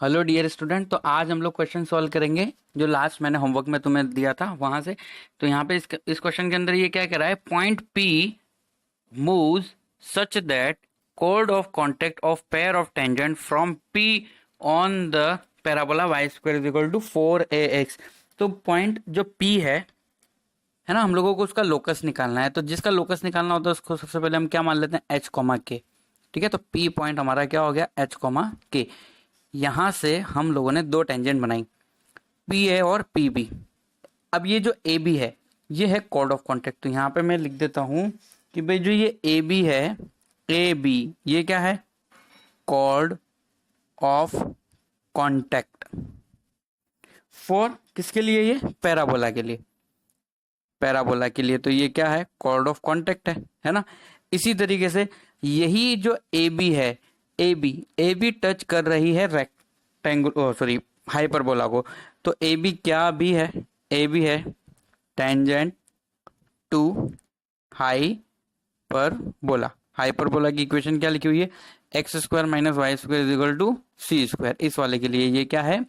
Hello dear student. तो आज हम लोग क्वेश्चन सॉल्व करेंगे जो लास्ट मैंने होमवर्क में तुम्हें दिया था वहां से। तो यहाँ पे इस क्वेश्चन के अंदर ये क्या कह रहा है, point P moves such that chord of contact of pair of tangent from P on the parabola y square is equal to 4ax। तो पॉइंट जो P है ना, हम लोगों को उसका लोकस निकालना है। तो जिसका लोकस निकालना होता है उसको सबसे पहले हम क्या मान लेते हैं, h कॉमा के। ठीक है, तो P पॉइंट हमारा क्या हो गया, h कॉमा के। यहां से हम लोगों ने दो टेंजेंट बनाई, पी ए और पी बी। अब ये जो ए बी है ये है कॉर्ड ऑफ कॉन्टेक्ट। तो यहाँ पे मैं लिख देता हूं कि भाई जो ये ए बी है, ए बी ये क्या है, कॉर्ड ऑफ कॉन्टेक्ट फॉर किसके लिए, ये पैराबोला के लिए, पैराबोला के लिए। तो ये क्या है, कॉर्ड ऑफ कॉन्टेक्ट है ना। इसी तरीके से यही जो ए बी है, ए बी टच कर रही है रेक्टेंगल, सॉरी हाइपरबोला को। तो ए बी क्या भी है, ए बी है टेंजेंट टू हाइपरबोला। हाइपरबोला की इक्वेशन क्या लिखी हुई है, X square minus Y square is equal to C square. इस वाले के लिए ये क्या है,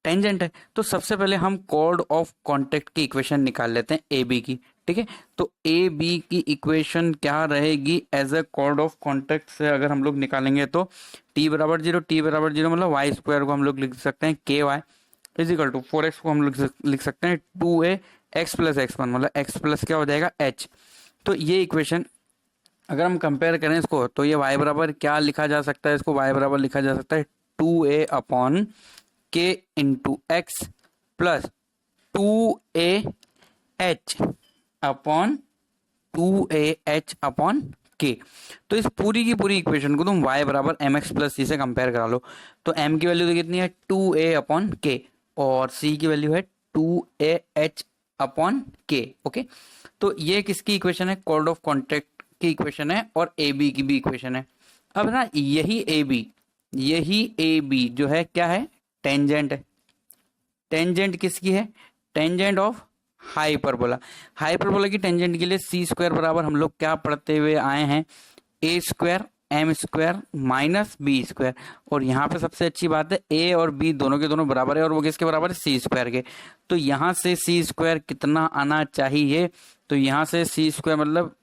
टेंजेंट है। तो सबसे पहले हम कॉर्ड ऑफ कॉन्टेक्ट की इक्वेशन निकाल लेते हैं ए बी की। ठीक है, तो ए बी की इक्वेशन क्या रहेगी, as a chord of contact से अगर हम लोग निकालेंगे तो टी बराबर जीरो, टी बराबर जीरो मतलब वाई स्क्वायर को हम लोग लिख सकते हैं के Y is equal to 4x को हम लोग लिख सकते हैं 2a x plus x one, मतलब एक्स प्लस क्या हो जाएगा h। तो ये इक्वेशन अगर हम कंपेयर करें इसको तो ये y बराबर क्या लिखा जा सकता है, इसको y बराबर लिखा जा सकता है 2a अपॉन के into x plus 2a h upon 2a h upon के। तो इस पूरी की पूरी इक्वेशन को तुम y बराबर एम एक्स प्लस सी से कंपेयर करा लो। तो m की वैल्यू तो कितनी है 2a अपॉन के और c की वैल्यू है 2a h अपॉन के। ओके, तो ये किसकी इक्वेशन है, कॉर्ड ऑफ कॉन्टेक्ट की इक्वेशन है और ए बी की भी इक्वेशन है। अब ना यही ए बी जो है क्या है, टेंजेंट है। टेंजेंट किसकी है, टेंजेंट ऑफ हाइपरबोला। हाइपरबोला की टेंजेंट के लिए सी स्क्वायर बराबर हम लोग क्या पढ़ते हुए आए हैं, a square m square minus b square. और यहाँ पे सबसे अच्छी बात है ए और बी दोनों के दोनों बराबर है और वो किसके बराबर है, सी स्क्वायर के। तो यहाँ से सी स्क्वायर कितना आना चाहिए, तो यहाँ से सी स्क्वायर मतलब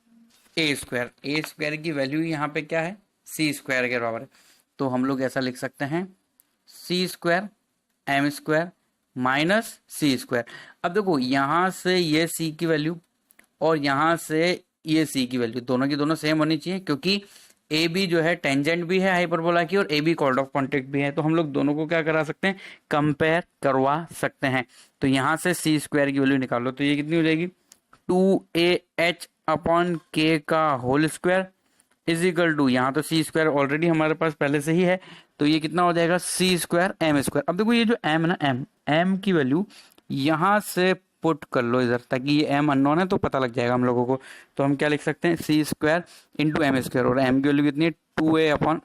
ए स्क्वायर की वैल्यू यहाँ पे क्या है, सी स्क्वायर के बराबर है। तो हम लोग ऐसा लिख सकते हैं सी स्क्वायर एम स्क्वायर माइनस सी स्क्वायर। अब देखो यहाँ से ये सी की वैल्यू और यहाँ से ये सी की वैल्यू दोनों की दोनों सेम होनी चाहिए, क्योंकि ए बी जो है टेंजेंट भी है हाइपरबोला की और A B chord of contact भी है। तो हम लोग दोनों को क्या करा सकते हैं, कंपेयर करवा सकते हैं। तो यहाँ से सी स्क्वायर की वैल्यू निकालो तो ये कितनी हो जाएगी, 2a h अपॉन के का whole square is equal to, यहाँ तो सी स्क्वायर ऑलरेडी हमारे पास पहले से ही है तो ये कितना हो जाएगा सी स्क्वायर एम स्क्वायर। अब देखो ये जो एम ना, एम की वैल्यू यहाँ से पुट कर लो इधर, ताकि ये एम अननोन है तो पता लग जाएगा हम लोगों को। तो हम क्या लिख सकते हैं, सी स्क्वायर इंटू एम स्क्वायर, और एम की वैल्यू कितनी है 2a अपॉन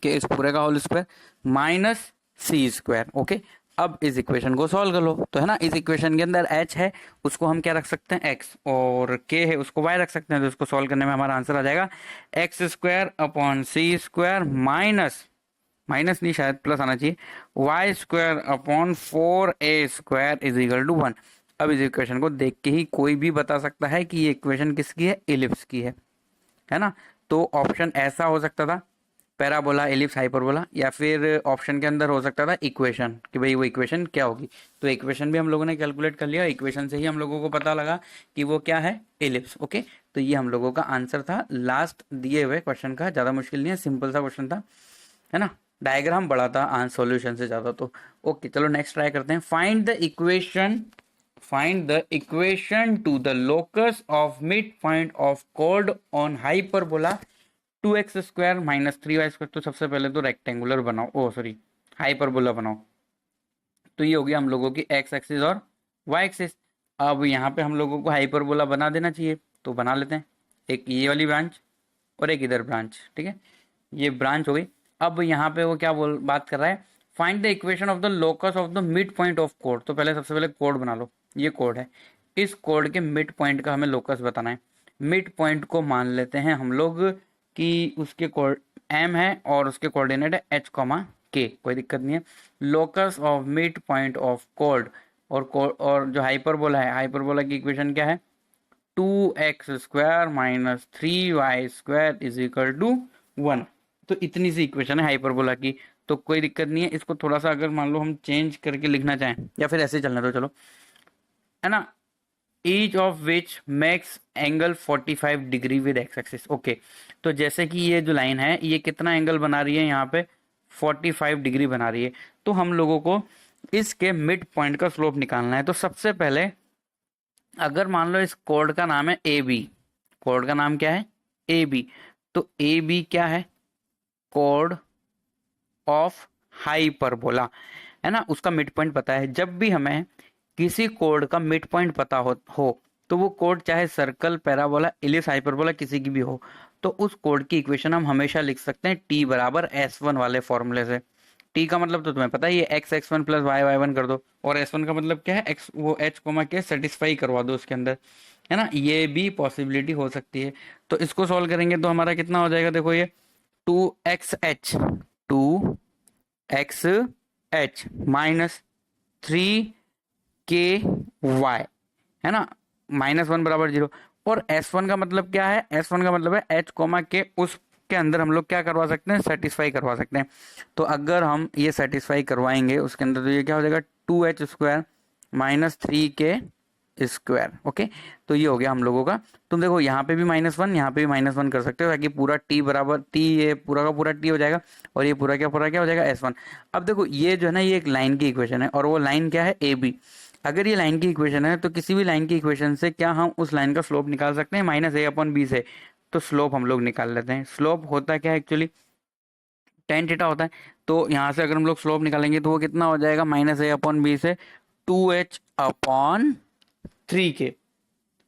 के इस पूरे का होल स्क्वायर माइनस सी स्क्वायर। ओके, अब इस इक्वेशन को सॉल्व कर लो। तो है ना, इस इक्वेशन के अंदर h है उसको हम क्या रख सकते हैं x, और k है उसको y रख सकते हैं। तो इसको सॉल्व करने में हमारा आंसर आ जाएगा X square upon C square minus, minus नहीं शायद प्लस आना चाहिए, Y square upon 4a square is equal to 1। अब इस इक्वेशन को देख के ही कोई भी बता सकता है कि ये इक्वेशन किसकी है, इलिप्स की है ना। तो ऑप्शन ऐसा हो सकता था पैराबोला एलिप्स हाइपरबोला, या फिर ऑप्शन के अंदर हो सकता था इक्वेशन कि भाई वो इक्वेशन क्या होगी। तो इक्वेशन भी हम लोगों ने कैलकुलेट कर लिया, इक्वेशन से ही हम लोगों को पता लगा कि वो क्या है, एलिप्स। ओके, तो ये हम लोगों का आंसर था लास्ट दिए हुए क्वेश्चन का। ज़्यादा मुश्किल नहीं है, सिंपल सा क्वेश्चन था, है ना। डायग्राम बड़ा था आंसर सॉल्यूशन से ज़्यादा। तो ओके चलो नेक्स्ट ट्राई करते हैं। Find the equation to the locus of mid point of chord on hyperbola 2x square minus 3y square. तो सबसे पहले तो रेक्टेंगुलर बनाओ, ओ सॉरी हाइपरबोला बनाओ। तो ये हो गया हम लोगों की x एक्सिस और y एक्सिस। अब यहाँ पे हम लोगों को हाइपरबोला बना देना चाहिए, तो बना लेते हैं। एक ये वाली ब्रांच और एक इधर ब्रांच, ठीक है, ये ब्रांच हो गई। अब यहाँ पे वो क्या बात कर रहा है, find the equation of the locus of the mid point of code. तो पहले सबसे पहले कोड बना लो, ये कोड है, इस कोड के मिड पॉइंट का हमें लोकस बताना है। मिड पॉइंट को मान लेते हैं हम लोग कि उसके कोड m है और उसके कोऑर्डिनेट है h, के, कोई दिक्कत नहीं है। Locus of mid point of chord, और जो हाइपरबोला है, हाइपरबोला की इक्वेशन क्या है, 2x² minus 3y² is equal to 1। तो इतनी सी इक्वेशन है हाइपरबोला की, तो कोई दिक्कत नहीं है। इसको थोड़ा सा अगर मान लो हम चेंज करके लिखना चाहें या फिर ऐसे चलना, तो चलो, है ना, each of which makes angle 45 degree with x axis. Okay, तो जैसे कि ये जो लाइन है ये कितना एंगल बना रही है, यहाँ पे 45 डिग्री बना रही है। तो हम लोगों को इसके मिड पॉइंट का स्लोप निकालना है। तो सबसे पहले अगर मान लो इस कोड का नाम है ए बी, कोड का नाम क्या है, ए बी, तो ए बी क्या है, कोड ऑफ हाइपरबोला, है ना, उसका मिड पॉइंट पता है। जब भी हमें किसी कोड का मिड पॉइंट पता हो तो वो कोड चाहे सर्कल, पैराबोला, इलिप्स, हाइपरबोला किसी की भी हो, तो उस कोड की इक्वेशन हम हमेशा लिख सकते हैं टी बराबर S1 वाले फॉर्मूले से। टी का मतलब तो तुम्हें पता ही है, एक्स x1 प्लस y1 कर दो, और S1 का मतलब क्या है, एक्स वो h कोमा के सेटिस्फाई करवा दो उसके अंदर, है ना, ये भी पॉसिबिलिटी हो सकती है। तो इसको सॉल्व करेंगे तो हमारा कितना हो जाएगा, देखो ये 2xh, 2xh माइनस 3ky, है ना, -1 बराबर 0। और S1 का मतलब क्या है, S1 का मतलब है h कोमा के, उसके अंदर हम लोग क्या करवा सकते हैं, सेटिस्फाई करवा सकते हैं। तो अगर हम ये सेटिस्फाई करवाएंगे उसके अंदर, तो ये क्या हो जाएगा, 2h² माइनस 3k²। ओके, तो ये हो गया हम लोगों का। तुम देखो यहाँ पे भी -1, यहाँ पे भी -1 कर सकते हो, ताकि पूरा t बराबर t, ये पूरा का पूरा t हो जाएगा, और ये पूरा क्या हो जाएगा, S1। अब देखो ये जो है ना, ये एक लाइन की इक्वेशन है, और वो लाइन क्या है, ए बी। अगर ये लाइन की इक्वेशन है तो किसी भी लाइन की इक्वेशन से क्या हम उस लाइन का स्लोप निकाल सकते हैं, -a/b से। तो स्लोप हम लोग निकाल लेते हैं। स्लोप होता क्या है एक्चुअली, tan थीटा होता है। तो यहाँ से अगर हम लोग स्लोप निकालेंगे तो वो कितना हो जाएगा, -a/b से 2h/3k,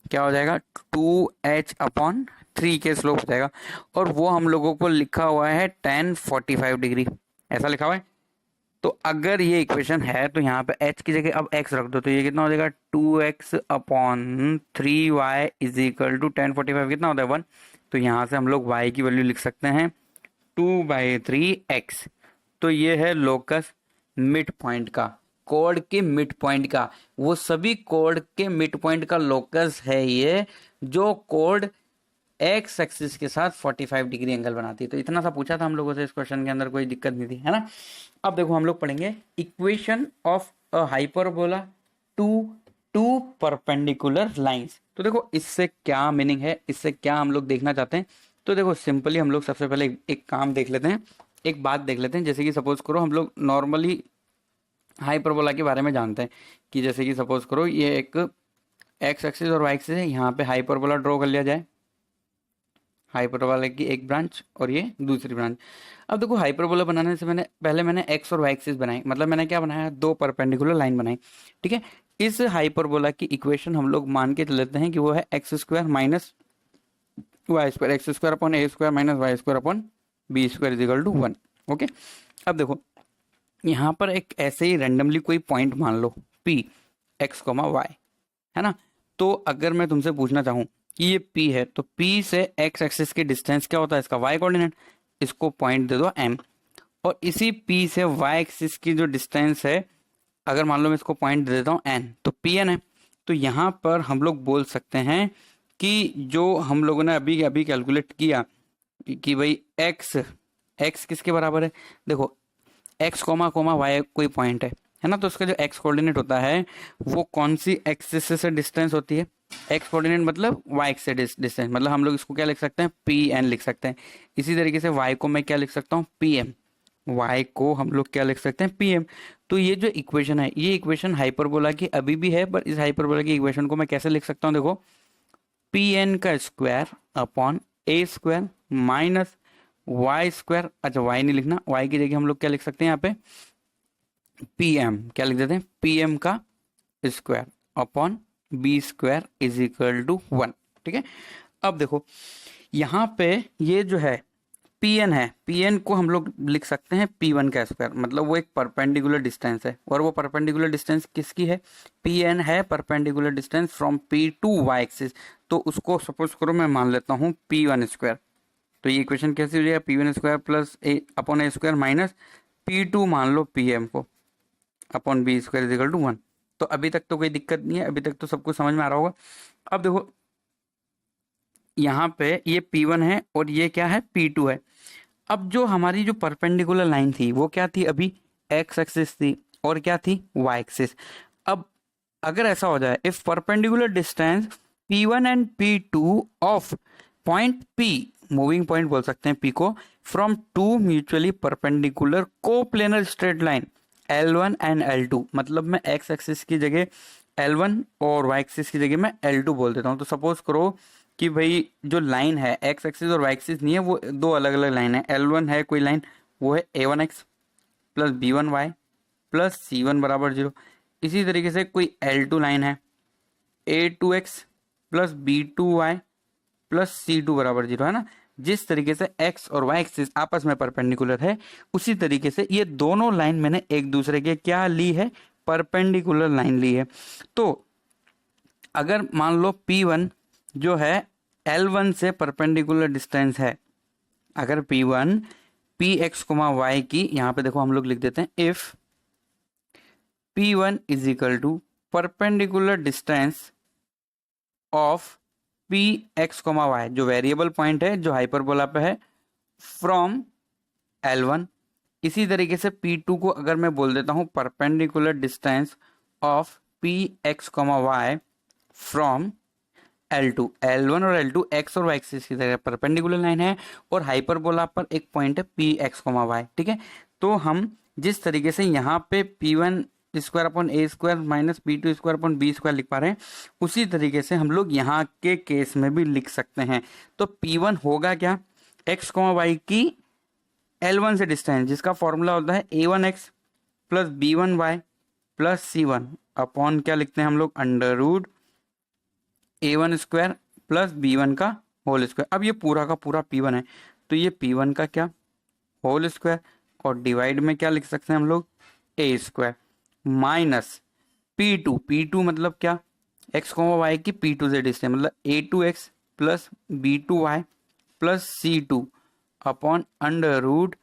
क्या हो जाएगा, 2h/3k स्लोप हो जाएगा। और वो हम लोगों को लिखा हुआ है tan 45 डिग्री, ऐसा लिखा हुआ है। तो अगर ये इक्वेशन है तो यहाँ पे h की जगह अब x रख दो, तो ये कितना हो जाएगा, 2x/3y is equal to tan 45 कितना होता है, 1। तो यहाँ से हम लोग y की वैल्यू लिख सकते हैं 2/3x। तो ये है लोकस मिड पॉइंट का, कोड के मिड पॉइंट का, वो सभी कोड के मिड पॉइंट का लोकस है ये, जो कोड एक्स एक्सिस के साथ 45 डिग्री एंगल बनाती है। तो इतना सा पूछा था हम लोगों से इस क्वेश्चन के अंदर, कोई दिक्कत नहीं थी, है ना। अब देखो हम लोग पढ़ेंगे equation of a hyperbola to two perpendicular lines. तो देखो इससे क्या मीनिंग है, इससे क्या हम लोग देखना चाहते हैं। तो देखो सिंपली हम लोग सबसे पहले एक काम देख लेते हैं, एक बात देख लेते हैं। जैसे कि सपोज करो हम लोग नॉर्मली हाइपरबोला के बारे में जानते हैं कि जैसे कि सपोज करो ये एक एक्स एक्सिस और वाई एक्सिस है, यहाँ पे हाइपरबोला ड्रॉ कर लिया जाए, हाइपरबोला की एक ब्रांच और ये दूसरी ब्रांच। अब देखो हाइपरबोला बनाने से पहले मैंने एक्स और वाई एक्सिस बनाई, मतलब मैंने क्या बनाया, दो परपेंडिकुलर लाइन बनाई, ठीक है। इस हाइपरबोला की इक्वेशन हम लोग मान के चल लेते हैं कि वो है x² minus y², x² minus y² is equal to 1। Okay, अब देखो यहाँ पर एक ऐसे ही रेंडमली कोई पॉइंट मान लो P x, y, है ना। तो अगर मैं तुमसे पूछना चाहूँ कि ये P है, तो P से x एक्सिस की डिस्टेंस क्या होता है, इसका y कोऑर्डिनेट, इसको पॉइंट दे दो m। और इसी P से y एक्सिस की जो डिस्टेंस है, अगर मान लो मैं इसको पॉइंट दे देता हूँ n, तो Pn है। तो यहाँ पर हम लोग बोल सकते हैं कि जो हम लोगों ने अभी अभी कैलकुलेट किया कि भाई x किसके बराबर है, देखो x, y कोई पॉइंट है ना, तो उसका जो x कोऑर्डिनेट होता है वो कौन सी एक्सिस से डिस्टेंस होती है, x कोऑर्डिनेट मतलब y एक्सिस से डिस्टेंस, मतलब हम लोग इसको क्या लिख सकते हैं, Pn लिख सकते हैं। इसी तरीके से y को मैं क्या लिख सकता हूँ, Pm, y को हम लोग क्या लिख सकते हैं, Pm। तो ये जो इक्वेशन है, ये इक्वेशन हाइपरबोला की अभी भी है, पर इस हाइपरबोला की इक्वेशन को मैं कैसे लिख सकता हूँ, देखो Pn का square upon a² minus y², अच्छा y नहीं लिखना, y की जगह हम लोग क्या लिख सकते हैं यहाँ पे, Pm, क्या लिख देते हैं, Pm का square upon b² is equal to 1, ठीक है। अब देखो यहाँ पे ये जो है Pn है, Pn को हम लोग लिख सकते हैं P1 का स्क्वायर, मतलब वो एक परपेंडिकुलर डिस्टेंस है, और वो परपेंडिकुलर डिस्टेंस किसकी है, Pn है perpendicular distance from P to y axis. तो उसको सपोज करो मैं मान लेता हूँ P1²। तो ये इक्वेशन कैसी हो जाएगा, P1² plus a upon a² minus P2 मान लो PM को upon B square is equal to 1। तो अभी तक तो कोई दिक्कत नहीं है, अभी तक तो सब कुछ समझ में आ रहा होगा। अब देखो यहाँ पे ये P1 है और ये क्या है, P2 है। अब जो हमारी जो परपेंडिकुलर लाइन थी वो क्या थी, अभी एक्स एक्सिस थी और क्या थी, वाई एक्सिस। अब अगर ऐसा हो जाए, if perpendicular distance P1 and P2 of point P, moving point बोल सकते हैं P को, from two mutually perpendicular coplanar straight line L1 and L2, मतलब मैं एक्स एक्सिस की जगह L1 और वाई एक्सिस की जगह मैं L2 बोल देता हूँ। तो सपोज करो कि भाई जो लाइन है एक्स एक्सिस और वाई एक्सिस नहीं है, वो दो अलग अलग लाइन है। L1 है कोई लाइन, वो है A1x plus B1y plus C1 बराबर 0। इसी तरीके से कोई L2 लाइन है A2x plus B2y plus C2 बराबर 0, है ना। जिस तरीके से x और y एक्सिस आपस में परपेंडिकुलर है, उसी तरीके से ये दोनों लाइन मैंने एक दूसरे के क्या ली है, परपेंडिकुलर लाइन ली है। तो अगर मान लो P1 जो है L1 से परपेंडिकुलर डिस्टेंस है, अगर P1 Px, y की, यहां पे देखो हम लोग लिख देते हैं if P1 is equal to perpendicular distance of Px, y, जो वेरिएबल पॉइंट है जो हाइपरबोला पे है, फ्रॉम L1। इसी तरीके से P2 को अगर मैं बोल देता हूं perpendicular distance of Px, y from L2। L1 और L2 x और y एक्सिस की तरह परपेंडिकुलर लाइन है और हाइपरबोला पर एक पॉइंट है Px, y, ठीक है। तो हम जिस तरीके से यहाँ पे P1 स्क्वायर अपॉन ए square minus P2 square upon B square लिख पा रहे हैं, उसी तरीके से हम लोग यहाँ के केस में भी लिख सकते हैं। तो P1 होगा क्या, x, y की L1 से डिस्टेंस, जिसका फॉर्मूला होता है A1x plus B1y plus C1 upon क्या लिखते हैं हम लोग, under root A1 square plus B1 का होल स्क्वायर। अब ये पूरा का पूरा P1 है, तो ये P1 का क्या, होल स्क्वायर, और डिवाइड में क्या लिख सकते हैं हम लोग, ए स्क्वायर माइनस P2 मतलब क्या, x, y की P2 से डिस्टेंस, मतलब A2x plus B2y plus C2 upon under root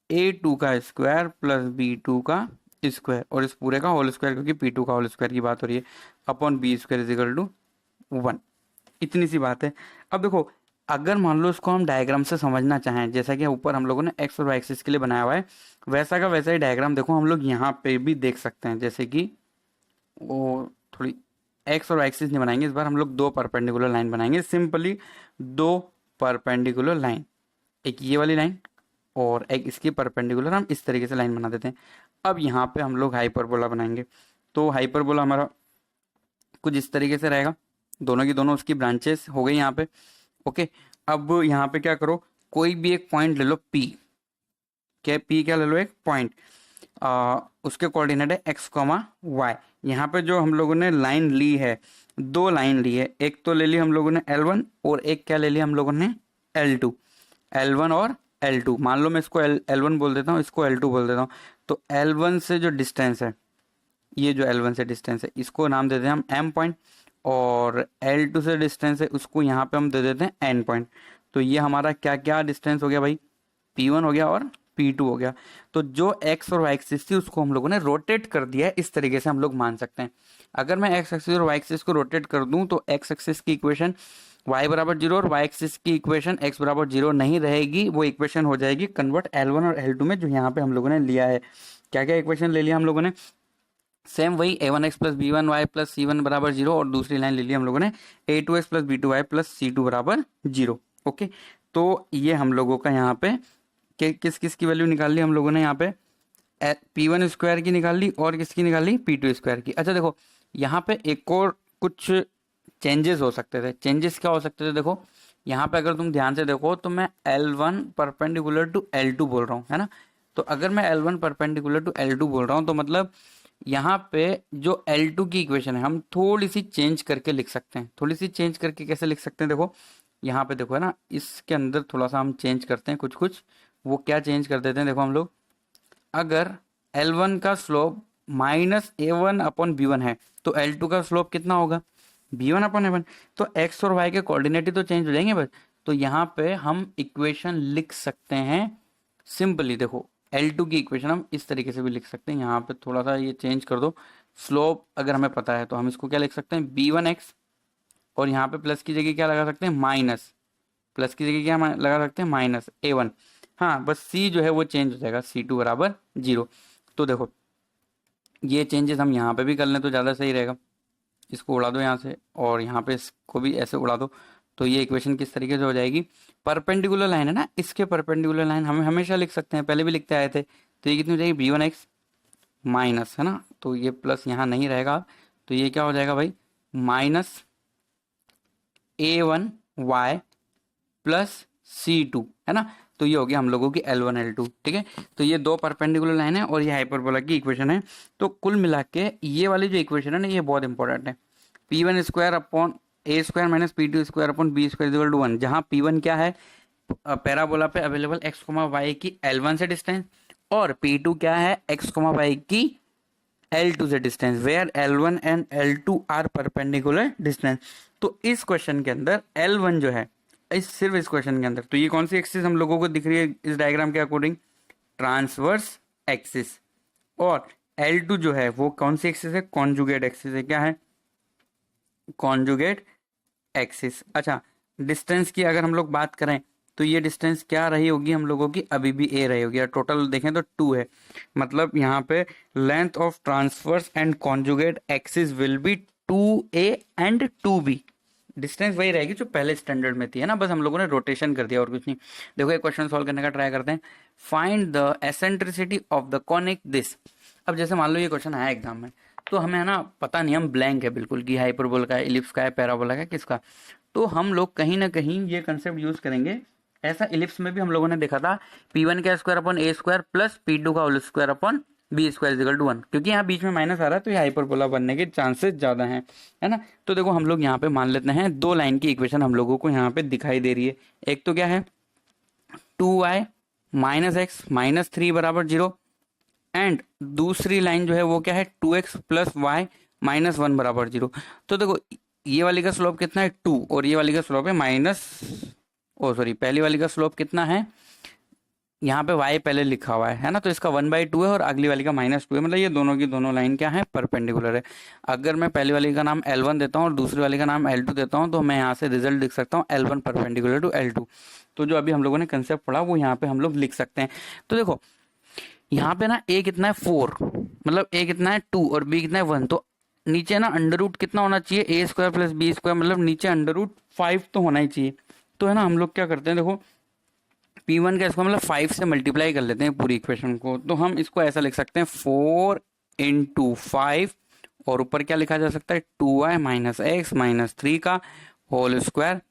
A2 का स्क्वायर प्लस B2 का स्क्वायर, और इस पूरे का होल स्क्वायर, क्योंकि P2 का होल स्क्वायर की बात हो रही है, upon B square is equal to 1। इतनी सी बात है। अब देखो अगर मान लो इसको हम डायग्राम से समझना चाहें, जैसा कि ऊपर हम लोगों ने एक्स और वाई एक्सिस के लिए बनाया हुआ है, वैसा का वैसा ही डायग्राम देखो हम लोग यहाँ पे भी देख सकते हैं। जैसे कि वो थोड़ी एक्स और वाई एक्सिस नहीं बनाएंगे, इस बार हम लोग दो परपेंडिकुलर लाइन बनाएंगे, सिंपली दो परपेंडिकुलर लाइन, एक ये वाली लाइन और एक इसकी परपेंडिकुलर, हम इस तरीके से लाइन बना देते हैं। अब यहाँ पे हम लोग हाइपरबोला बनाएंगे, तो हाइपरबोला हमारा कुछ इस तरीके से रहेगा, दोनों की दोनों उसकी ब्रांचेस हो गई यहाँ पे। ओके, अब यहाँ पे क्या करो, कोई भी एक पॉइंट ले लो P, क्या P, क्या ले लो एक पॉइंट, उसके कोऑर्डिनेट है x, y। यहाँ पे जो हम लोगों ने लाइन ली है, दो लाइन ली है, एक तो ले ली हम लोगों ने L1 और एक क्या ले लिया हम लोगों ने L2। L1 और L2, मान लो मैं इसको L1 बोल देता हूँ, इसको L2 बोल देता हूँ। तो L1 से जो डिस्टेंस है, ये जो L1 से डिस्टेंस है, इसको नाम देते हैं हम M पॉइंट, और L2 से डिस्टेंस है, उसको यहाँ पे हम दे देते हैं N पॉइंट। तो ये हमारा क्या क्या डिस्टेंस हो गया भाई, P1 हो गया और P2 हो गया। तो जो x और y एक्सिस थी उसको हम लोगों ने रोटेट कर दिया है, इस तरीके से हम लोग मान सकते हैं। अगर मैं x एक्सिस और y एक्सिस को रोटेट कर दूं तो x एक्सिस की इक्वेशन y बराबर 0 और y एक्सिस की इक्वेशन x बराबर 0 नहीं रहेगी, वो इक्वेशन हो जाएगी कन्वर्ट L1 और L2 में, जो यहाँ पे हम लोगों ने लिया है। क्या क्या इक्वेशन ले लिया हम लोगों ने, सेम वही A1x plus B1y plus C1 बराबर 0, और दूसरी लाइन ले ली हम लोगों ने A2x plus B2y plus C2 बराबर 0। ओके, तो ये हम लोगों का यहाँ पे किस किस की वैल्यू निकाल ली हम लोगों ने, यहाँ पे P1 स्क्वायर की निकाल ली और किसकी निकाल ली, P2 स्क्वायर की। अच्छा देखो यहाँ पे एक और कुछ चेंजेस हो सकते थे। चेंजेस क्या हो सकते थे, देखो यहाँ पे अगर तुम ध्यान से देखो तो मैं L1 परपेंडिकुलर टू L2 बोल रहा हूँ, है ना। तो अगर मैं L1 परपेंडिकुलर टू L2 बोल रहा हूँ, तो मतलब यहाँ पे जो L2 की इक्वेशन है हम थोड़ी सी चेंज करके लिख सकते हैं। थोड़ी सी चेंज करके कैसे लिख सकते हैं, देखो यहाँ पे देखो, है ना, इसके अंदर थोड़ा सा हम चेंज करते हैं कुछ कुछ। वो क्या चेंज कर देते हैं, देखो हम लोग, अगर L1 का slope minus A1 upon B1 है, तो L2 का स्लोप कितना होगा, B1 अपॉन A1। तो x और y के कोऑर्डिनेट ही तो चेंज हो जाएंगे बस। तो यहाँ पे हम इक्वेशन लिख सकते हैं सिंपली, देखो L2 की इक्वेशन हम इस तरीके से भी लिख सकते हैं, यहाँ पे थोड़ा सा ये चेंज कर दो। स्लोप अगर हमें पता है तो हम इसको क्या लिख सकते हैं, b1x, और यहाँ पे प्लस की जगह क्या लगा सकते हैं, माइनस, प्लस की जगह क्या लगा सकते हैं, माइनस a1। हाँ, बस c जो है वो चेंज हो जाएगा, c2 बराबर 0। तो देखो ये चेंजेस हम यहाँ पे भी कर लें तो ज़्यादा सही रहेगा। इसको उड़ा दो यहाँ से, और यहाँ पे इसको भी ऐसे उड़ा दो। तो ये इक्वेशन किस तरीके से हो जाएगी, परपेंडिकुलर लाइन है ना, इसके परपेंडिकुलर लाइन हम हमेशा लिख सकते हैं, पहले भी लिखते आए थे। तो ये कितनी हो जाएगी, b1x माइनस, है ना, तो ये प्लस यहाँ नहीं रहेगा, तो ये क्या हो जाएगा भाई, माइनस a1y प्लस c2, है ना। तो ये हो गया हम लोगों की L1 L2, ठीक है। तो ये दो परपेंडिकुलर लाइन है और ये हाइपरबोला की इक्वेशन है। तो कुल मिला के ये वाली जो इक्वेशन है ना, ये बहुत इंपॉर्टेंट है। p1 square upon a square minus p2 square upon b square equal to 1, जहाँ p1 क्या है, पैराबोला पे अवेलेबल x, y की L1 से डिस्टेंस, और p2 क्या है, x, y की L2 से distance, where L1 and L2 are perpendicular distance. तो इस क्वेश्चन के अंदर L1 जो है, सिर्फ इस क्वेश्चन के अंदर, तो ये कौन सी एक्सिस हम लोगों को दिख रही है इस डायग्राम के अकॉर्डिंग, ट्रांसवर्स एक्सिस। और L2 जो है वो कौन सी एक्सिस है, कॉन्जुगेट एक्सिस है। क्या है, कॉन्जुगेट एक्सिस। अच्छा, डिस्टेंस की अगर हम लोग बात करें तो ये डिस्टेंस क्या रही होगी हम लोगों की, अभी भी a रही होगी। टोटल देखें तो 2 है, मतलब यहाँ पे length of transverse and conjugate axis will be 2a and 2b। Distance वही रहेगी जो पहले स्टैंडर्ड में थी, है ना, बस हम लोगों ने रोटेशन कर दिया और कुछ नहीं। देखो एक क्वेश्चन सॉल्व करने का ट्राई करते हैं। Find the eccentricity of the conic this. अब जैसे मान लो ये क्वेश्चन आया एग्जाम में, तो हमें है ना पता नहीं, हम ब्लैंक है बिल्कुल कि हाइपरबोला का है, इलिप्स का है, पैराबोला का है, किसका। तो हम लोग कहीं ना कहीं ये कंसेप्ट यूज करेंगे। ऐसा इलिप्स में भी हम लोगों ने देखा था, p1 का square upon a square plus p2 का whole square upon B square equal to 1, क्योंकि यहाँ बीच में माइनस आ रहा है तो ये हाइपरबोला बनने के चांसेस ज्यादा हैं, है ना। तो देखो हम लोग यहाँ पे मान लेते हैं दो लाइन की इक्वेशन हम लोगों को यहाँ पे दिखाई दे रही है। एक तो क्या है, 2y माइनस एक्स माइनस 3 बराबर 0, एंड दूसरी लाइन जो है वो क्या है, 2x प्लस वाई माइनस 1 बराबर 0। तो देखो ये वाली का स्लोप कितना है, 2, और ये वाली का स्लोप है माइनस, ओ सॉरी, पहली वाली का स्लोप कितना है, यहाँ पे y पहले लिखा हुआ है ना, तो इसका 1/2 है और अगली वाली का -2 है, मतलब ये दोनों की दोनों लाइन क्या है, परपेंडिकुलर है। अगर मैं पहली वाली का नाम L1 देता हूँ और दूसरी वाली का नाम L2 देता हूँ, तो मैं यहाँ से रिजल्ट लिख सकता हूँ L1 परपेंडिकुलर टू L2। तो जो अभी हम लोगों ने कंसेप्ट पढ़ा वो यहाँ पे हम लोग लिख सकते हैं। तो देखो यहाँ पे ना a कितना है 4, मतलब a कितना है 2 और b कितना है 1, तो नीचे ना अंडर रूट कितना होना चाहिए, a square plus B square, मतलब नीचे अंडर रूट 5 तो होना ही चाहिए। तो है ना, हम लोग क्या करते हैं, देखो p1 का इसको मतलब 5 से मल्टीप्लाई कर लेते हैं पूरी इक्वेशन को। तो हम इसको ऐसा लिख सकते हैं 4 इंटू 5, और ऊपर क्या लिखा जा सकता है, 2y माइनस एक्स माइनस 3 का whole square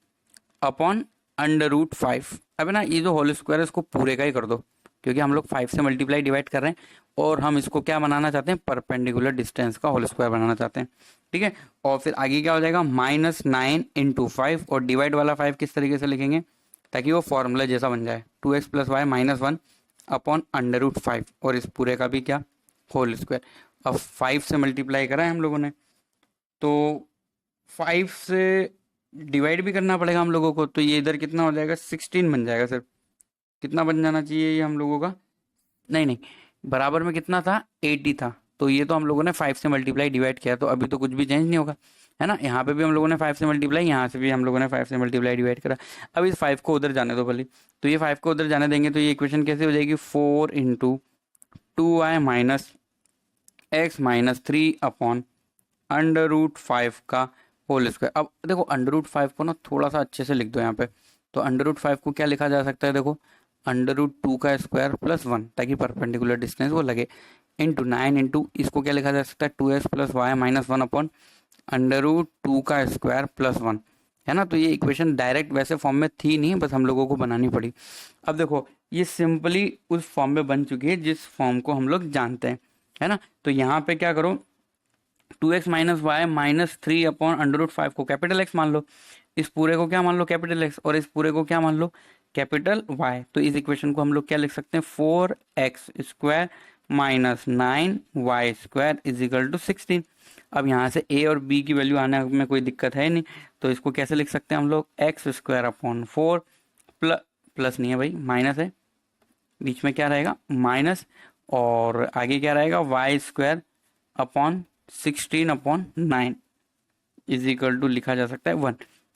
upon under root 5। अब ना ये जो होल स्क्वायर है इसको पूरे का ही कर दो, क्योंकि हम लोग 5 से मल्टीप्लाई डिवाइड कर रहे हैं और हम इसको क्या बनाना चाहते हैं, परपेंडिकुलर डिस्टेंस का होल स्क्वायर बनाना चाहते हैं, ठीक है। और फिर आगे क्या हो जाएगा, -9 इंटू 5, और डिवाइड वाला 5 किस तरीके से लिखेंगे ताकि वो फॉर्मूला जैसा बन जाए, 2x plus Y minus 1 upon under root 5, और इस पूरे का भी क्या, होल स्क्वायर। अब 5 से मल्टीप्लाई करा है हम लोगों ने, तो 5 से डिवाइड भी करना पड़ेगा हम लोगों को, तो ये इधर कितना हो जाएगा, 16 बन जाएगा। सिर्फ कितना बन जाना चाहिए ये हम लोगों का, नहीं नहीं, बराबर में कितना था, 80 था। तो ये तो हम लोगों ने 5 से मल्टीप्लाई डिवाइड किया, तो अभी तो कुछ भी चेंज नहीं होगा, है ना। यहाँ पे भी हम लोगों ने 5 से मल्टीप्लाई, यहाँ से भी हम लोगों ने 5 से मल्टीप्लाई डिवाइड करा। अब इस 5 को उधर जाने दो भले, तो ये 5 को उधर जाने देंगे तो ये इक्वेशन कैसे हो जाएगी, 4 into 2y minus X minus 3 upon under root 5 का होल स्क्वायर। अब देखो अंडर रूट 5 को ना थोड़ा सा अच्छे से लिख दो यहाँ पे, तो अंडर रूट 5 को क्या लिखा जा सकता है, देखो अंडर रूट 2 का स्क्वायर प्लस 1, ताकि परपेंडिकुलर डिस्टेंस वो लगे, इंटू 9 इंटू इसको क्या लिखा जा सकता है, 2x plus Y minus 1 upon under root 2 का स्क्वायर प्लस 1, है ना। तो ये इक्वेशन डायरेक्ट वैसे फॉर्म में थी नहीं, बस हम लोगों को बनानी पड़ी। अब देखो ये सिंपली उस फॉर्म में बन चुकी है जिस फॉर्म को हम लोग जानते हैं, है ना। तो यहाँ पे क्या करो, 2x minus Y minus 3 upon under root 5 को कैपिटल एक्स मान लो, इस पूरे को क्या मान लो, कैपिटल एक्स, और इस पूरे को क्या मान लो, कैपिटल वाई। तो इस इक्वेशन को हम लोग क्या लिख सकते हैं, 4x square minus 9y square is equal to 16। अब यहाँ से a और b की वैल्यू आने में कोई दिक्कत है नहीं, तो इसको कैसे लिख सकते हैं हम लोग, एक्स स्क्वायर अपॉन 4 प्लस नहीं है भाई, माइनस है, बीच में क्या रहेगा माइनस, और आगे क्या रहेगा Y square upon 16/9 is equal to लिखा जा सकता है 1।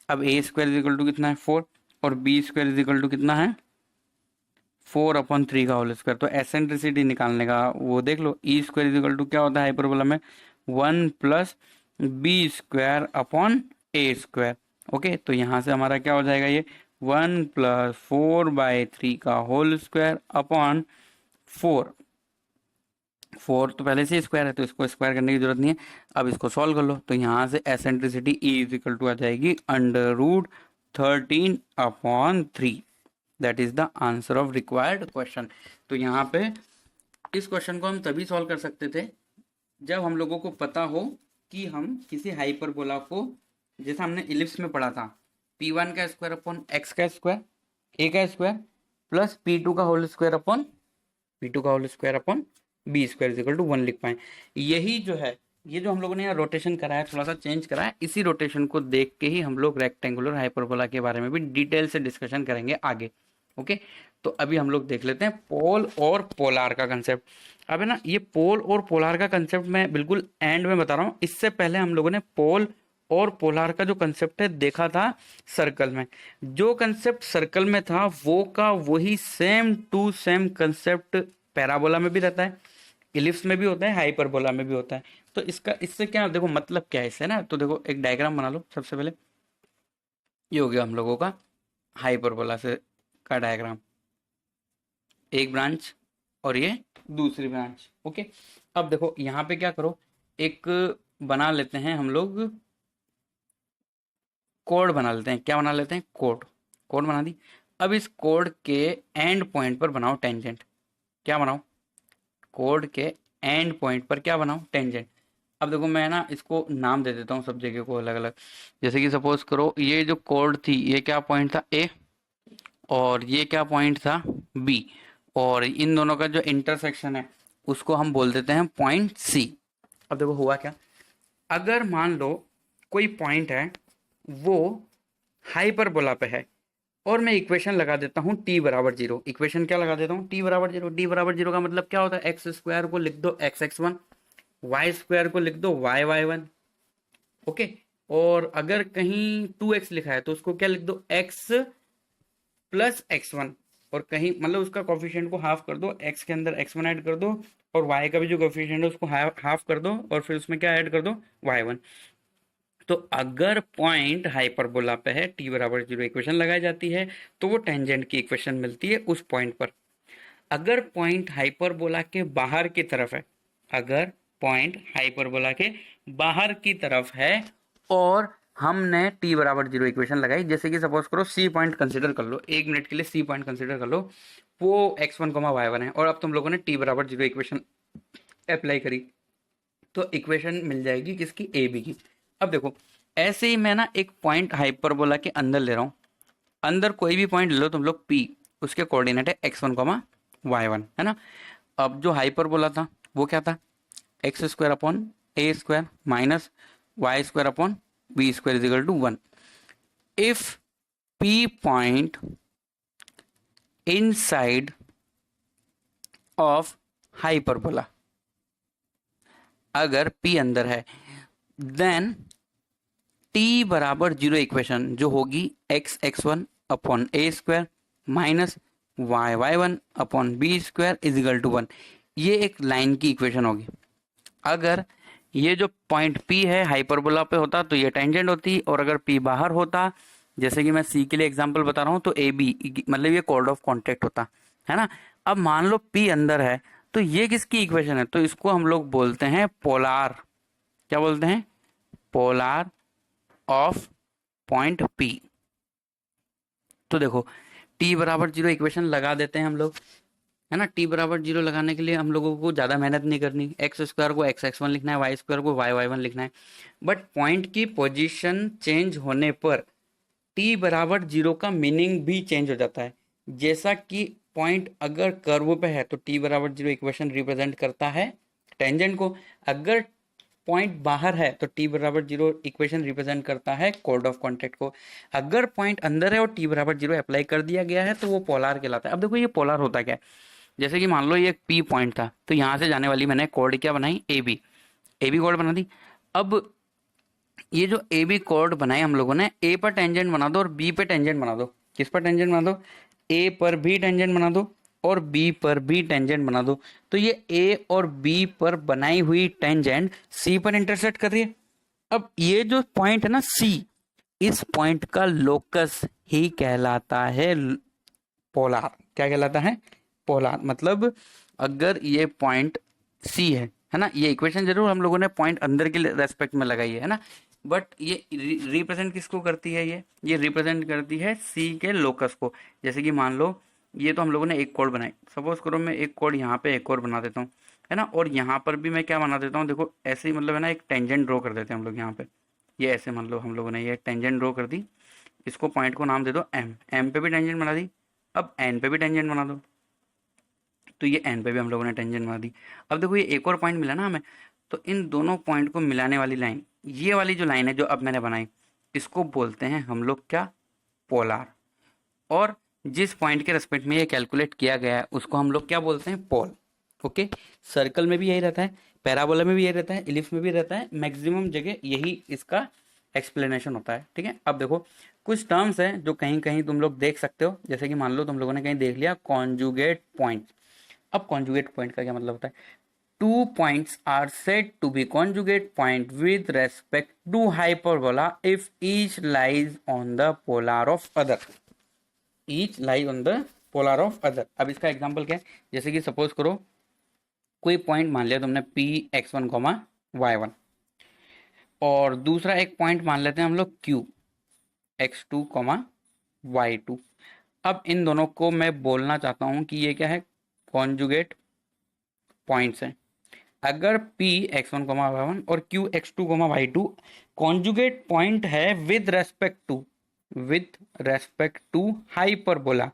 अब A square is equal to कितना है 4, और B square is equal to कितना है 4/3 का होल स्क्वायर। तो एसेंट्रिसिटी निकालने का वो देख लो, E square is equal to क्या होता है हाइपरबोला में 1 प्लस बी स्क्वायर अपॉन ए स्क्वायर। ओके, तो यहाँ से हमारा क्या हो जाएगा ये 1 प्लस 4/3 का होल स्क्वायर अपॉन 4। 4 तो पहले से स्क्वायर है तो इसको स्क्वायर करने की जरूरत नहीं है। अब इसको सॉल्व कर लो, तो यहाँ से eccentricity e is equal to आ जाएगी √13/3। That is the answer of required question. तो यहाँ पे इस क्वेश्चन को हम तभी सॉल्व कर सकते थे जब हम लोगों को पता हो कि हम किसी हाइपरबोला को, जैसा हमने इलिप्स में पढ़ा था, P1 का स्क्वायर अपॉन x का स्क्वायर a का स्क्वायर प्लस P2 का whole square upon b square is equal to 1 लिख पाए। यही जो है, ये जो हम लोगों ने यहाँ रोटेशन कराया, थोड़ा सा चेंज कराया, इसी रोटेशन को देख के ही हम लोग रेक्टेंगुलर हाइपरबोला के बारे में भी डिटेल से डिस्कशन करेंगे आगे। ओके, तो अभी हम लोग देख लेते हैं पोल और पोलार का कंसेप्ट। अब है ना, ये पोल और पोलार का कंसेप्ट मैं बिल्कुल एंड में बता रहा हूँ। इससे पहले हम लोगों ने पोल और पोलार का जो कंसेप्ट है देखा था सर्कल में। जो कंसेप्ट सर्कल में था वो का वही same to same concept parabola में भी रहता है, इलिप्स में भी होता है, हाइपरबोला में भी होता है। तो इसका इससे क्या देखो मतलब क्या है इससे ना, तो देखो एक डायग्राम बना लो। सबसे पहले ये हो गया हम लोगों का हाइपरबोला से का डायग्राम, एक ब्रांच और ये दूसरी ब्रांच। ओके, अब देखो यहाँ पे क्या करो, एक बना लेते हैं हम लोग, कोड बना लेते हैं। क्या बना लेते हैं, कोड बना दी। अब इस कोड के एंड पॉइंट पर बनाओ टेंजेंट। क्या बनाओ, कोड के एंड पॉइंट पर क्या बनाओ, टेंजेंट। अब देखो मैं ना इसको नाम दे देता हूँ सब जगह को अलग अलग। जैसे कि सपोज करो ये जो कोड थी, ये क्या पॉइंट था ए, और ये क्या पॉइंट था बी, और इन दोनों का जो इंटरसेक्शन है उसको हम बोल देते हैं पॉइंट सी। अब देखो हुआ क्या, अगर मान लो कोई पॉइंट है वो हाइपरबोला पे है, और मैं इक्वेशन लगा देता हूँ t बराबर 0। इक्वेशन क्या लगा देता हूँ, t बराबर 0। t बराबर 0 का मतलब क्या होता है, एक्स स्क्वायर को लिख दो xx1, वाई स्क्वायर को लिख दो yy1। ओके, और अगर कहीं 2x लिखा है तो उसको क्या लिख दो, x प्लस x1, और कहीं मतलब उसका कोफिशिएंट को हाफ कर दो, x के अंदर x1 ऐड कर दो, और y का भी जो कोफिशिएंट है उसको हाफ कर दो, और फिर उसमें क्या ऐड कर दो, y1। तो अगर पॉइंट हाइपरबोला पे है, t बराबर 0 इक्वेशन लगाई जाती है तो वो टेंजेंट की इक्वेशन मिलती है उस पॉइंट पर। अगर पॉइंट हाइपरबोला के बाहर की तरफ है, अगर पॉइंट हाइपरबोला के बाहर की तरफ है और हमने t बराबर 0 इक्वेशन लगाई, जैसे कि सपोज करो सी पॉइंट कंसिडर कर लो, 1 मिनट के लिए सी पॉइंट कंसिडर कर लो, वो x1, y1 है, और अब तुम लोगों ने t बराबर 0 इक्वेशन अप्लाई करी, तो इक्वेशन मिल जाएगी किसकी, ए बी की। अब देखो ऐसे ही मैं ना एक पॉइंट हाइपरबोला के अंदर ले रहा हूँ, अंदर कोई भी पॉइंट ले लो तुम लोग p, उसके कोऑर्डिनेट है x1, y1, है ना। अब जो हाइपरबोला था वो क्या था, X square upon A square minus Y square upon B square is equal to 1। If p point inside of hyperbola, अगर p अंदर है, देन t बराबर 0 इक्वेशन जो होगी x1 upon A square minus y1 upon B square is equal to 1। ये एक line की equation होगी। अगर ये जो पॉइंट P है हाइपरबोला पे होता तो ये टेंजेंट होती, और अगर P बाहर होता, जैसे कि मैं C के लिए एग्जांपल बता रहा हूँ, तो AB मतलब ये कोड ऑफ कॉन्टेक्ट होता है ना। अब मान लो P अंदर है तो ये किसकी इक्वेशन है, तो इसको हम लोग बोलते हैं पोलार। क्या बोलते हैं, पोलार ऑफ पॉइंट P। तो देखो t बराबर 0 इक्वेशन लगा देते हैं हम लोग, है ना। t बराबर 0 लगाने के लिए हम लोगों को ज्यादा मेहनत नहीं करनी, एक्स स्क्वायर को xx1 लिखना है, वाई स्क्वायर को yy1 लिखना है। बट पॉइंट की पोजीशन चेंज होने पर t बराबर 0 का मीनिंग भी चेंज हो जाता है। जैसा कि पॉइंट अगर कर्व पे है तो t बराबर 0 इक्वेशन रिप्रेजेंट करता है टेंजेंट को, अगर पॉइंट बाहर है तो t बराबर 0 इक्वेशन रिप्रेजेंट करता है कोड ऑफ कॉन्टेक्ट को। अगर पॉइंट अंदर है और t बराबर 0 अप्लाई कर दिया गया है तो वो पोलार कहलाता है। अब देखो ये पोलार होता क्या है, जैसे कि मान लो ये एक पी पॉइंट था, तो यहाँ से जाने वाली मैंने कॉर्ड क्या बनाई, ए बी कॉर्ड बना दी। अब ये जो ए बी कॉर्ड बनाए हम लोगों ने, ए पर टेंजेंट बना दो और बी पे टेंजेंट बना दो। किस पर टेंजेंट बना दो, ए पर भी टेंजेंट बना दो और बी पर भी टेंजेंट बना दो। तो ये ए और बी पर बनाई हुई टेंजेंट सी पर इंटरसेक्ट कर रही है। अब ये जो पॉइंट है ना सी, इस पॉइंट का लोकस ही कहलाता है पोलार। क्या कहलाता है, पोलार। मतलब अगर ये पॉइंट सी है ना, ये इक्वेशन जरूर हम लोगों ने पॉइंट अंदर के रेस्पेक्ट में लगाई है ना, बट ये रिप्रेजेंट किसको करती है, ये रिप्रेजेंट करती है सी के लोकस को। जैसे कि मान लो ये तो हम लोगों ने एक कोड बनाई, सपोज करो मैं एक कोड यहाँ पे एक और बना देता हूँ, है ना, और यहाँ पर भी मैं क्या बना देता हूँ, देखो ऐसे ही मतलब है ना, एक टेंजेंट ड्रॉ कर देते हैं हम लोग यहाँ पे। ये ऐसे मान लो हम लोगों ने ये टेंजेंट ड्रॉ कर दी, इसको पॉइंट को नाम दे दो एम, एम पे भी टेंजेंट बना दी। अब एन पे भी टेंजेंट बना दो, तो ये एन पे भी हम लोगों ने टेंजेंट बना दी। अब देखो ये एक और पॉइंट मिला ना हमें, तो इन दोनों पॉइंट को मिलाने वाली लाइन, ये वाली जो लाइन है जो अब मैंने बनाई, इसको बोलते हैं हम लोग क्या, पोलार। और जिस पॉइंट के रेस्पेक्ट में ये कैलकुलेट किया गया है उसको हम लोग क्या बोलते हैं, पोल। ओके, सर्कल में भी यही रहता है, पैराबोला में भी यही रहता है, इलिप्स में भी रहता है, मैक्सिमम जगह यही इसका एक्सप्लेनेशन होता है। ठीक है, अब देखो कुछ टर्म्स हैं जो कहीं कहीं तुम लोग देख सकते हो, जैसे कि मान लो तुम लोगों ने कहीं देख लिया कॉन्जुगेट पॉइंट। अब कॉन्जुगेट पॉइंट का क्या मतलब होता है, two points are said to be conjugate point with respect to hyperbola if each lies on the polar of other, each lies on the polar of other. अब इसका example क्या है, जैसे कि सपोज करो कोई पॉइंट मान लिया तुमने P X one comma Y one, और दूसरा एक पॉइंट मान लेते हैं हम लोग Q X two comma Y two. अब इन दोनों को मैं बोलना चाहता हूं कि ये क्या है, कॉन्जुगेट पॉइंट्स हैं। अगर P x one comma Y one और Q x two comma Y two conjugate point है with respect to hyperbola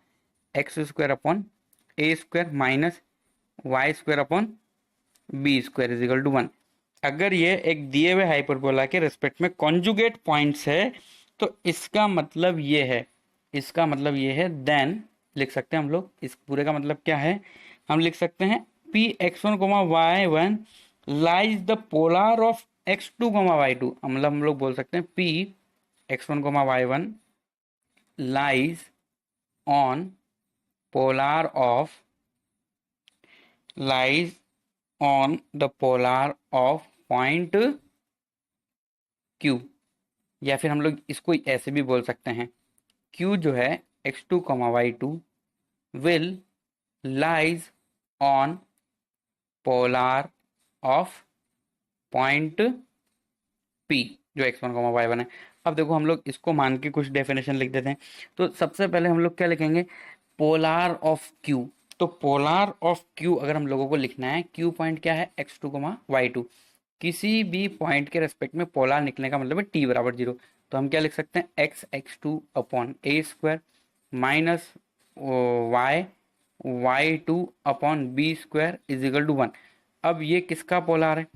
x square upon A square minus Y square upon B square is equal to one. अगर ये एक दिए हुए hyperbola के respect में conjugate points है, तो इसका मतलब ये है, इसका मतलब ये है, देन लिख सकते हैं हम लोग, इस पूरे का मतलब क्या है, हम लिख सकते हैं P X one comma Y one lies the polar of X two comma Y two. मतलब हम लोग बोल सकते हैं P X one comma Y one lies on polar of, lies on the polar of point Q. या फिर हम लोग इसको ऐसे भी बोल सकते हैं, क्यू जो है x two comma Y two will lies on polar of point P जो x one comma Y one है। अब देखो हम लोग इसको मान के कुछ डेफिनेशन लिख देते हैं। तो सबसे पहले हम लोग क्या लिखेंगे, पोलार ऑफ क्यू। तो पोलार ऑफ क्यू अगर हम लोगों को लिखना है, क्यू पॉइंट क्या है, x two comma Y two. किसी भी पॉइंट के रेस्पेक्ट में पोलार निकलने का मतलब है टी बराबर जीरो। तो हम क्या लिख सकते हैं, X X two upon A square minus Y Y two upon B square is equal to one. अब ये किसका पोलार है,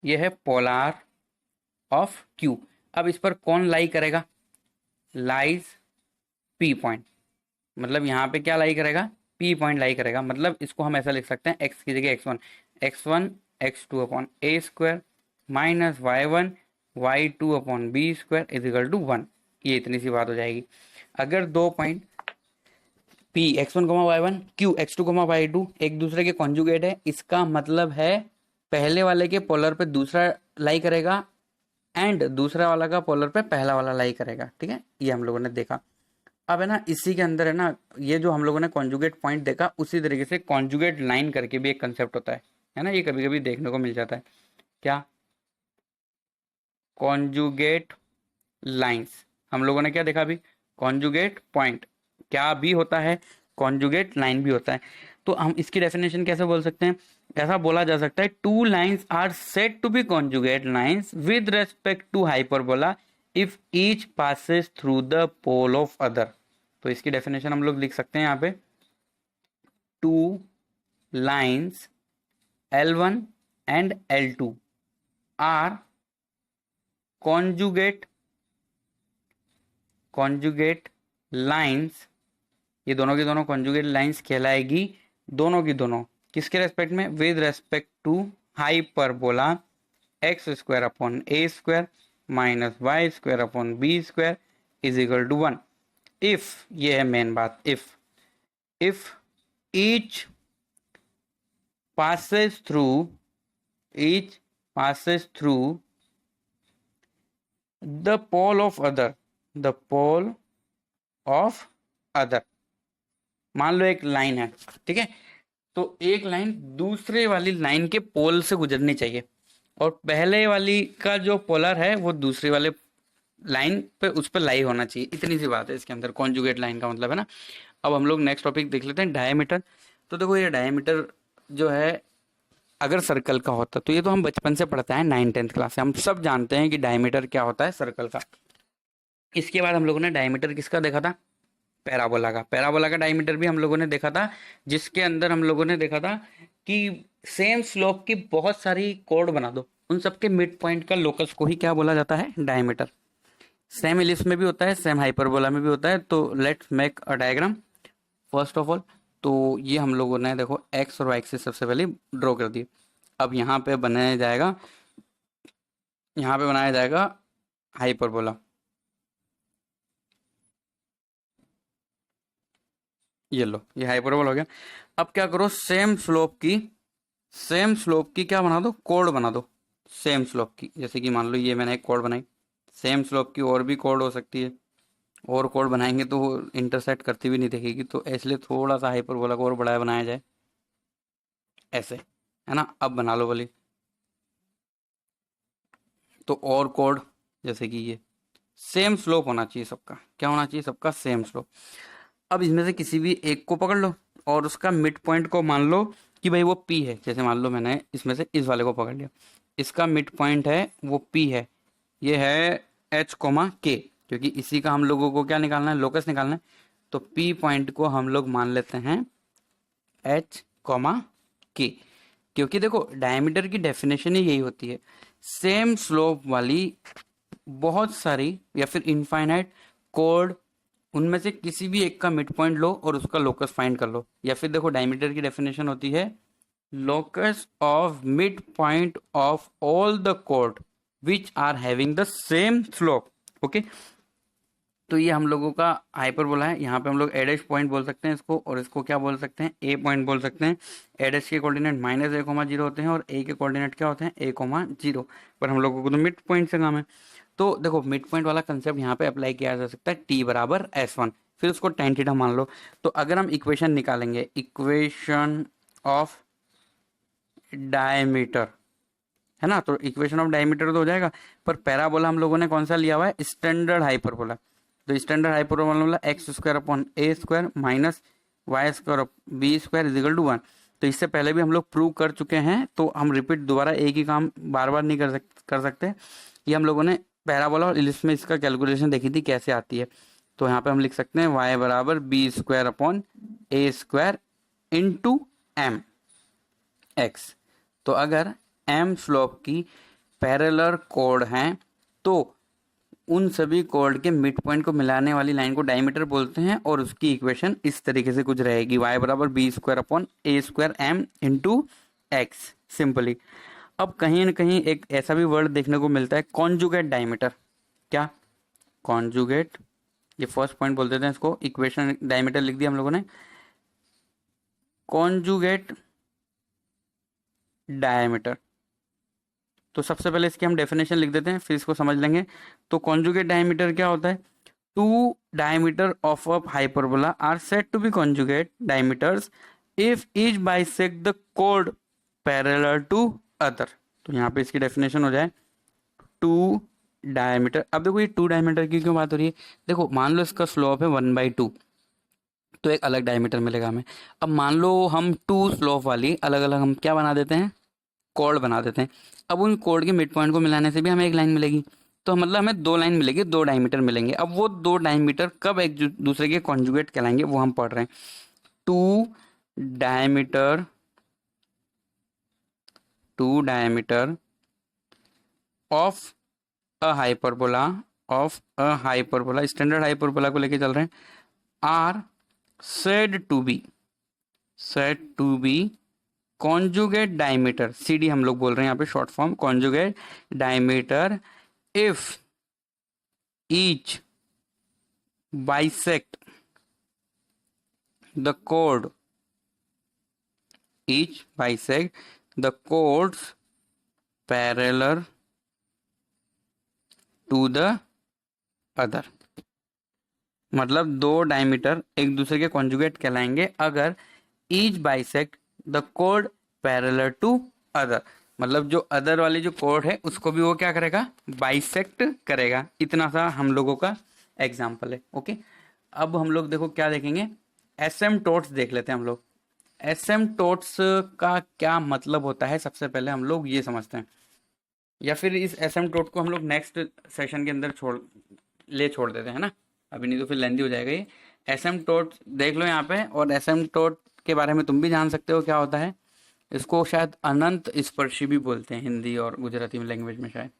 ये है पोलार ऑफ क्यू। अब इस पर कौन लाई करेगा, लाइज पी पॉइंट। मतलब यहाँ पे क्या लाई करेगा, पी पॉइंट लाई करेगा। मतलब इसको हम ऐसा लिख सकते हैं, एक्स की जगह X one X two upon A square minus Y two upon B square is equal to one. ये इतनी सी बात हो जाएगी। अगर दो point P X one comma Y one Q X two comma Y two एक दूसरे के कॉन्जुगेट है, इसका मतलब है पहले वाले के पोलर पे दूसरा लाई करेगा एंड दूसरा वाला का पोलर पे पहला वाला लाई करेगा। ठीक है, ये हम लोगों ने देखा। अब है ना, इसी के अंदर है ना, ये जो हम लोगों ने कॉन्जुगेट पॉइंट देखा, उसी तरीके से कॉन्जुगेट लाइन करके भी एक कंसेप्ट होता है ना, ये कभी कभी देखने को मिल जाता है। क्या, कॉन्जुगेट लाइंस। हम लोगों ने क्या देखा अभी, कॉन्जुगेट पॉइंट क्या भी होता है, कॉन्जुगेट लाइन भी होता है। तो हम इसकी डेफिनेशन कैसे बोल सकते हैं, ऐसा बोला जा सकता है, two lines are said to be conjugate lines with respect to hyperbola if each passes through the pole of other. तो इसकी डेफिनेशन हम लोग लिख सकते हैं यहाँ पे, two lines L1 and L2 are conjugate lines ये दोनों की दोनों कॉन्जुगेट लाइंस कहलाएगी, दोनों की दोनों किसके रेस्पेक्ट में, with respect to hyperbola x square upon A square minus Y square upon B square is equal to 1। If, ये है मेन बात, if each passes through each passes through the pole of other, the pole of other। मान लो एक line है, ठीक है, तो एक लाइन दूसरे वाली लाइन के पोल से गुजरनी चाहिए, और पहले वाली का जो पोलर है वो दूसरे वाले लाइन पे उस पर लाई होना चाहिए। इतनी सी बात है इसके अंदर, कॉन्जुगेट लाइन का मतलब है ना। अब हम लोग नेक्स्ट टॉपिक देख लेते हैं, डायमीटर। तो देखो ये डायमीटर जो है, अगर सर्कल का होता, तो ये तो हम बचपन से पढ़ते हैं 9th-10th क्लास से, हम सब जानते हैं कि डायमीटर क्या होता है सर्कल का। इसके बाद हम लोगों ने डायमीटर किसका देखा था, पैराबोला का। पैराबोला का डायमीटर भी हम लोगों ने देखा था, जिसके अंदर हम लोगों ने देखा था कि सेम स्लोप की बहुत सारी कोड बना दो, उन सबके मिड पॉइंट का लोकस को ही क्या बोला जाता है, डायमीटर। सेम इलिप्स में भी होता है, सेम हाइपरबोला में भी होता है। तो let's make a diagram first of all. तो ये हम लोगों ने देखो एक्स और वाई एक्सिस सबसे पहले ड्रॉ कर दी। अब यहाँ पे बनाया जाएगा, यहाँ पे बनाया जाएगा हाइपरबोला। ये लो, ये हाइपरबोला हो गया। अब क्या करो, सेम स्लोप की क्या बना दो, कोड बना दो सेम स्लोप की। जैसे कि मान लो ये मैंने एक कोड बनाई, सेम स्लोप की और भी कोड हो सकती है, और कोड बनाएंगे तो वो इंटरसेक्ट करती भी नहीं दिखेगी, तो इसलिए थोड़ा सा हाइपरबोला को और बड़ा बनाया जाए, ऐसे, है ना। अब बना लो वाली, तो और कोड, जैसे कि ये सेम स्लोप होना चाहिए सबका, क्या होना चाहिए सबका, सेम स्लोप। अब इसमें से किसी भी एक को पकड़ लो और उसका मिड पॉइंट को मान लो कि भाई वो पी है। जैसे मान लो मैंने इसमें से इस वाले को पकड़ लिया, इसका मिड पॉइंट है वो पी है, ये है एच कोमा के, क्योंकि इसी का हम लोगों को क्या निकालना है, लोकस निकालना है। तो पी पॉइंट को हम लोग मान लेते हैं एच कोमा के, क्योंकि देखो डायमीटर की डेफिनेशन ही यही होती है, सेम स्लोप वाली बहुत सारी या फिर इनफाइनाइट कोड, उनमें से किसी भी एक का मिड पॉइंट लो और उसका लोकस फाइंड कर लो। या फिर देखो डायमीटर की डेफिनेशन होती है locus of mid point of all the कोड which are having the same slope. Okay, तो ये हम लोगों का हाइपरबोला है। यहाँ पे हम लोग एडेश पॉइंट बोल सकते हैं इसको, और इसको क्या बोल सकते हैं, ए पॉइंट बोल सकते हैं। एडेश के कोऑर्डिनेट -a,0 होते हैं और ए के कोऑर्डिनेट क्या होते हैं, a,0, पर हम लोगों को तो मिड पॉइंट से काम है। तो देखो मिड पॉइंट वाला कंसेप्ट यहाँ पे अप्लाई किया जा सकता है, t बराबर s1, फिर उसको tan थीटा मान लो। तो अगर हम इक्वेशन निकालेंगे, इक्वेशन ऑफ डायमीटर, है ना, तो इक्वेशन ऑफ डायमीटर तो हो जाएगा, पर पैराबोला हम लोगों ने कौन सा लिया हुआ है, स्टैंडर्ड हाइपरबोला। तो standard hyperbola x square upon A square minus Y square B square is equal to 1। तो इससे पहले भी हम लोग प्रूव कर चुके हैं, तो हम रिपीट दोबारा एक ही काम बार बार नहीं कर सकते। ये हम लोगों ने पैराबोला और इलिप्स में इसका कैलकुलेशन देखी थी कैसे आती है। तो यहाँ पे हम लिख सकते हैं वाई बराबर बी स्क्वायर अपॉन ए स्क्वायर इंटू एम एक्स। तो अगर एम स्लोप की पैरेलल कोड हैं, तो उन सभी कोड के मिड पॉइंट को मिलाने वाली लाइन को डायमीटर बोलते हैं, और उसकी इक्वेशन इस तरीके से कुछ रहेगी, y बराबर बी स्क्वायर अपॉन ए square m into x, simply. अब कहीं ना कहीं एक ऐसा भी वर्ड देखने को मिलता है, कॉन्जुगेट डायमीटर। क्या, कॉन्जुगेट, ये फर्स्ट पॉइंट बोल देते हैं इसको, इक्वेशन डायमीटर लिख दिया हम लोगों ने, कॉन्जुगेट डायमीटर। तो सबसे पहले इसकी हम डेफिनेशन लिख देते हैं, फिर इसको समझ लेंगे। तो कॉन्जुगेट डायमीटर क्या होता है, two diameter of a hyperbola are said to be conjugate diameters if each bisect the कोड पैरेलल टू अदर। तो यहाँ पे इसकी डेफिनेशन हो जाए टू डायमीटर। अब देखो ये टू डायमीटर की क्यों बात हो रही है, देखो मान लो इसका स्लोप है 1/2, तो एक अलग डायमीटर मिलेगा हमें। अब मान लो हम टू स्लोप वाली अलग अलग हम क्या बना देते हैं, कोड बना देते हैं। अब उन कोड के मिड पॉइंट को मिलाने से भी हमें एक लाइन मिलेगी, तो मतलब हमें दो लाइन मिलेगी, दो डायमीटर मिलेंगे। अब वो दो डायमीटर कब एक दूसरे के कॉन्जुगेट कहलाएंगे वो हम पढ़ रहे हैं। Two diameter, two diameter of a hyperbola, of a hyperbola, standard hyperbola को लेके चल रहे हैं, are said to be conjugate diameter, CD हम लोग बोल रहे हैं यहाँ पे short form, conjugate diameter if each bisect the chord, each bisect the chords parallel to the other। मतलब दो डायमीटर एक दूसरे के कॉन्जुगेट कहलाएंगे अगर ईच बाइसेक्ट द कोड पैरेलल टू अदर, मतलब जो अदर वाली जो कोड है उसको भी वो क्या करेगा, बाइसेक्ट करेगा। इतना सा हम लोगों का एग्जाम्पल है। ओके, अब हम लोग देखो क्या देखेंगे, एसिम्प्टोट्स देख लेते हैं हम लोग। एसिम्प्टोट्स का क्या मतलब होता है, सबसे पहले हम लोग ये समझते हैं, या फिर इस एसिम्प्टोट को हम लोग नेक्स्ट सेशन के अंदर छोड़ देते हैं ना, अभी नहीं तो फिर लेंदी हो जाएगा ये। एसिम्प्टोट देख लो यहाँ पे, और एसिम्प्टोट के बारे में तुम भी जान सकते हो क्या होता है। इसको शायद अनंत स्पर्शी भी बोलते हैं हिंदी और गुजराती में लैंग्वेज में शायद।